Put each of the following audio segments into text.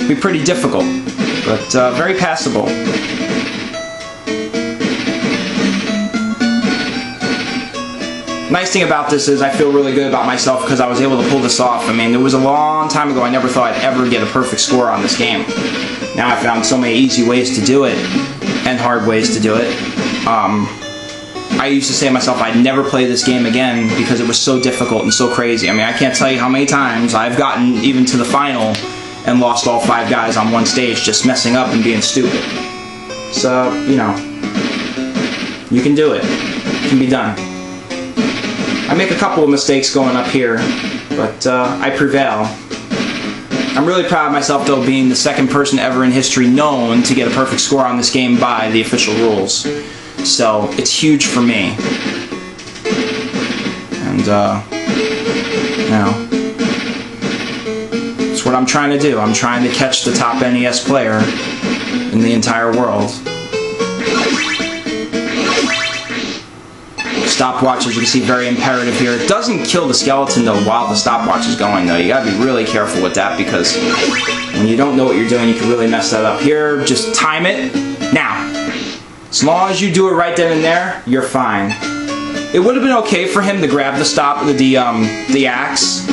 Be pretty difficult, but very passable. Nice thing about this is I feel really good about myself because I was able to pull this off. I mean, there was a long time ago I never thought I'd ever get a perfect score on this game. Now I found so many easy ways to do it, and hard ways to do it. I used to say to myself I'd never play this game again because it was so difficult and so crazy. I mean, I can't tell you how many times I've gotten even to the final and lost all 5 guys on one stage just messing up and being stupid. So, you know, you can do it. It can be done. I make a couple of mistakes going up here, but I prevail. I'm really proud of myself, though, being the second person ever in history known to get a perfect score on this game by the official rules. So, it's huge for me. And, you know, it's what I'm trying to do. I'm trying to catch the top NES player in the entire world. Stopwatch, as you can see, very imperative here. It doesn't kill the skeleton, though, while the stopwatch is going, though. You gotta be really careful with that, because when you don't know what you're doing, you can really mess that up. Here, just time it. Now, as long as you do it right then and there, you're fine. It would have been okay for him to grab the axe,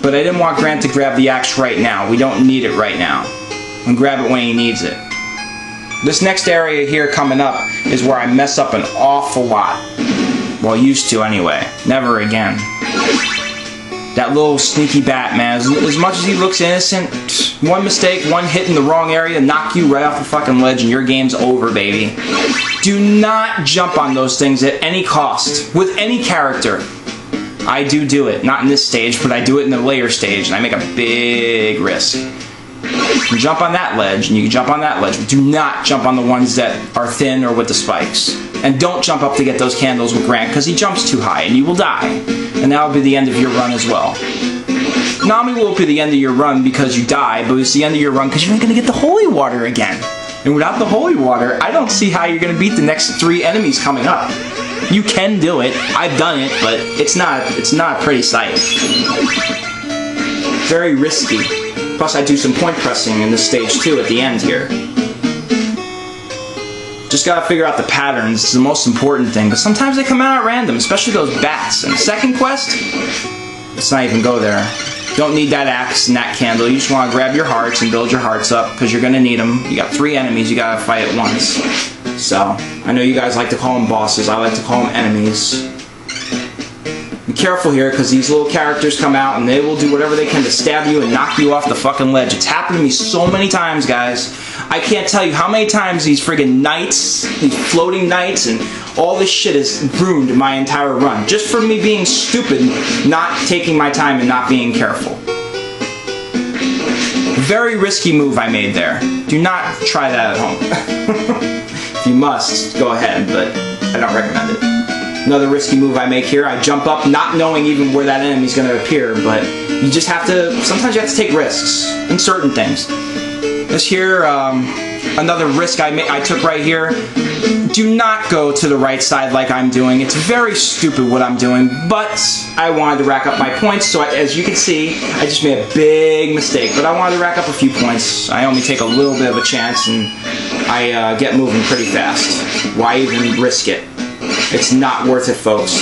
but I didn't want Grant to grab the axe right now. We don't need it right now. And grab it when he needs it. This next area here coming up is where I mess up an awful lot. Well, used to anyway. Never again. That little sneaky bat, man. As much as he looks innocent, one mistake, one hit in the wrong area, knock you right off the fucking ledge and your game's over, baby. Do not jump on those things at any cost. With any character. I do it. Not in this stage, but I do it in the later stage, and I make a big risk. You can jump on that ledge, and you can jump on that ledge, but do not jump on the ones that are thin or with the spikes. And don't jump up to get those candles with Grant, because he jumps too high, and you will die. And that will be the end of your run as well. Not only will it be the end of your run because you die, but it's the end of your run because you're not going to get the holy water again. And without the holy water, I don't see how you're going to beat the next 3 enemies coming up. You can do it. I've done it, but it's not a pretty sight. Very risky. Plus, I do some point pressing in this stage too at the end here. Just gotta figure out the patterns. It's the most important thing, because sometimes they come out at random, especially those bats. And the second quest, let's not even go there. Don't need that axe and that candle. You just want to grab your hearts and build your hearts up, because you're gonna need them. You got 3 enemies you gotta fight at once. So, I know you guys like to call them bosses. I like to call them enemies. Be careful here, because these little characters come out and they will do whatever they can to stab you and knock you off the fucking ledge. It's happened to me so many times, guys. I can't tell you how many times these friggin' knights, these floating knights, and all this shit has ruined my entire run. Just for me being stupid, not taking my time and not being careful. Very risky move I made there. Do not try that at home. If you must, go ahead, but I don't recommend it. Another risky move I make here, I jump up not knowing even where that enemy's going to appear, but you just have to, sometimes you have to take risks in certain things. This here, another risk I took right here, do not go to the right side like I'm doing. It's very stupid what I'm doing, but I wanted to rack up my points, so as you can see, I just made a big mistake, but I wanted to rack up a few points. I only take a little bit of a chance, and I get moving pretty fast. Why even risk it? It's not worth it, folks.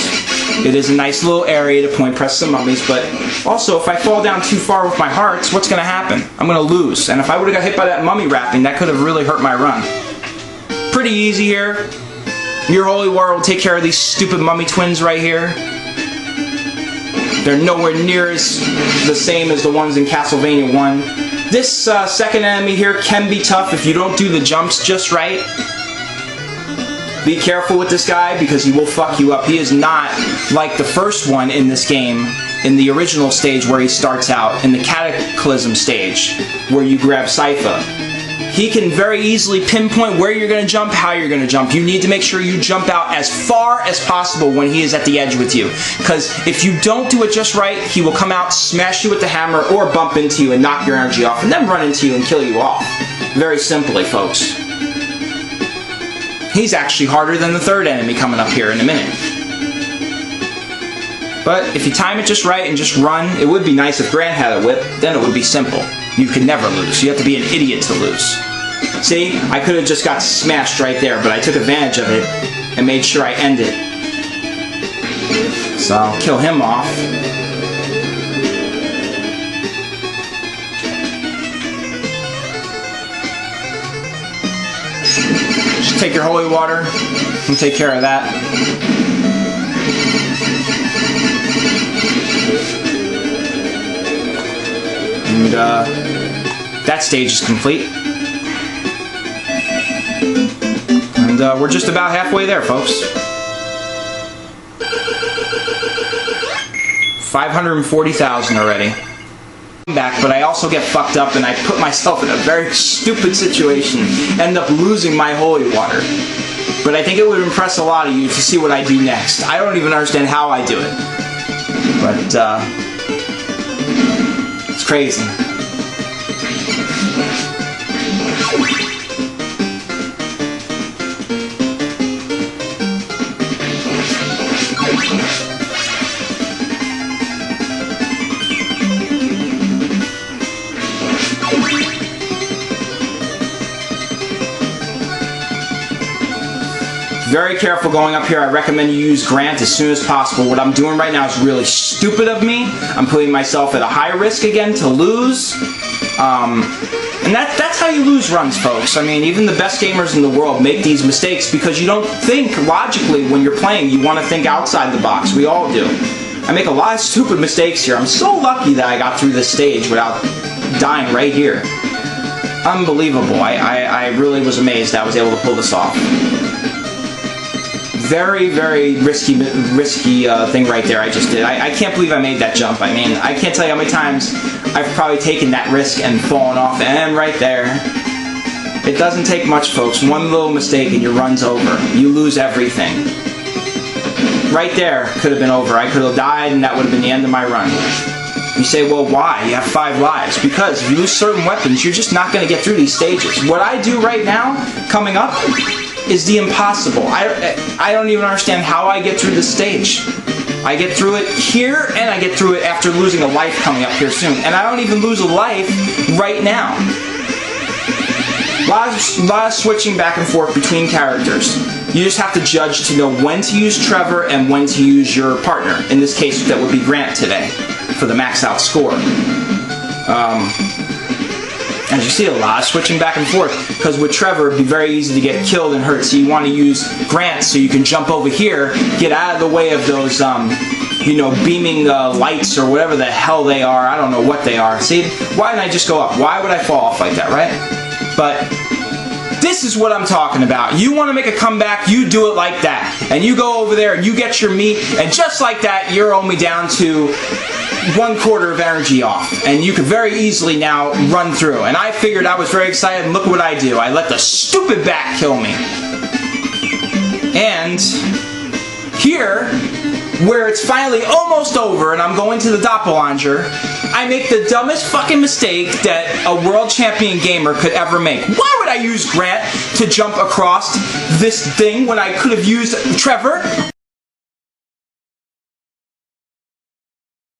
It is a nice little area to point press some mummies, but also if I fall down too far with my hearts, what's going to happen? I'm going to lose. And if I would have got hit by that mummy wrapping, that could have really hurt my run. Pretty easy here. Your holy water will take care of these stupid mummy twins right here. They're nowhere near as the same as the ones in Castlevania 1. This second enemy here can be tough if you don't do the jumps just right. Be careful with this guy because he will fuck you up. He is not like the first one in this game, in the original stage where he starts out, in the Cataclysm stage, where you grab Sypha. He can very easily pinpoint where you're going to jump, how you're going to jump. You need to make sure you jump out as far as possible when he is at the edge with you. Because if you don't do it just right, he will come out, smash you with the hammer, or bump into you and knock your energy off, and then run into you and kill you off. Very simply, folks. He's actually harder than the third enemy coming up here in a minute. But if you time it just right and just run, it would be nice if Grant had a whip, then it would be simple. You can never lose. You have to be an idiot to lose. See, I could have just got smashed right there, but I took advantage of it and made sure I end it. So I'll kill him off. Just take your holy water and take care of that. And that stage is complete. And we're just about halfway there, folks. 540,000 already. Back, but I also get fucked up and I put myself in a very stupid situation. End up losing my holy water. But I think it would impress a lot of you to see what I do next. I don't even understand how I do it. But it's crazy. Very careful going up here. I recommend you use Grant as soon as possible. What I'm doing right now is really stupid of me. I'm putting myself at a high risk again to lose. And that's how you lose runs, folks. I mean, even the best gamers in the world make these mistakes because you don't think logically when you're playing. You want to think outside the box. We all do. I make a lot of stupid mistakes here. I'm so lucky that I got through this stage without dying right here. Unbelievable. I really was amazed I was able to pull this off. Very, very risky thing right there I just did. I can't believe I made that jump. I mean, I can't tell you how many times I've probably taken that risk and fallen off, and right there. It doesn't take much, folks. One little mistake and your run's over. You lose everything. Right there could have been over. I could have died and that would have been the end of my run. You say, well, why? You have 5 lives. Because if you lose certain weapons, you're just not going to get through these stages. What I do right now, coming up, is the impossible. I don't even understand how I get through this stage. I get through it here, and I get through it after losing a life coming up here soon. And I don't even lose a life right now. A lot of switching back and forth between characters. You just have to judge to know when to use Trevor and when to use your partner. In this case, that would be Grant today, for the max out score. As you see, a lot of switching back and forth, because with Trevor it'd be very easy to get killed and hurt, so you want to use Grant so you can jump over here, get out of the way of those you know, beaming lights or whatever the hell they are. I don't know what they are. See, why didn't I just go up? Why would I fall off like that, right? But this is what I'm talking about. You want to make a comeback, you do it like that. And you go over there and you get your meat, and just like that, you're only down to 1/4 of energy off. And you could very easily now run through. And I figured, I was very excited, and look what I do. I let the stupid bat kill me. And here, where it's finally almost over and I'm going to the Doppelganger, I make the dumbest fucking mistake that a world champion gamer could ever make. Why would I use Grant to jump across this thing when I could have used Trevor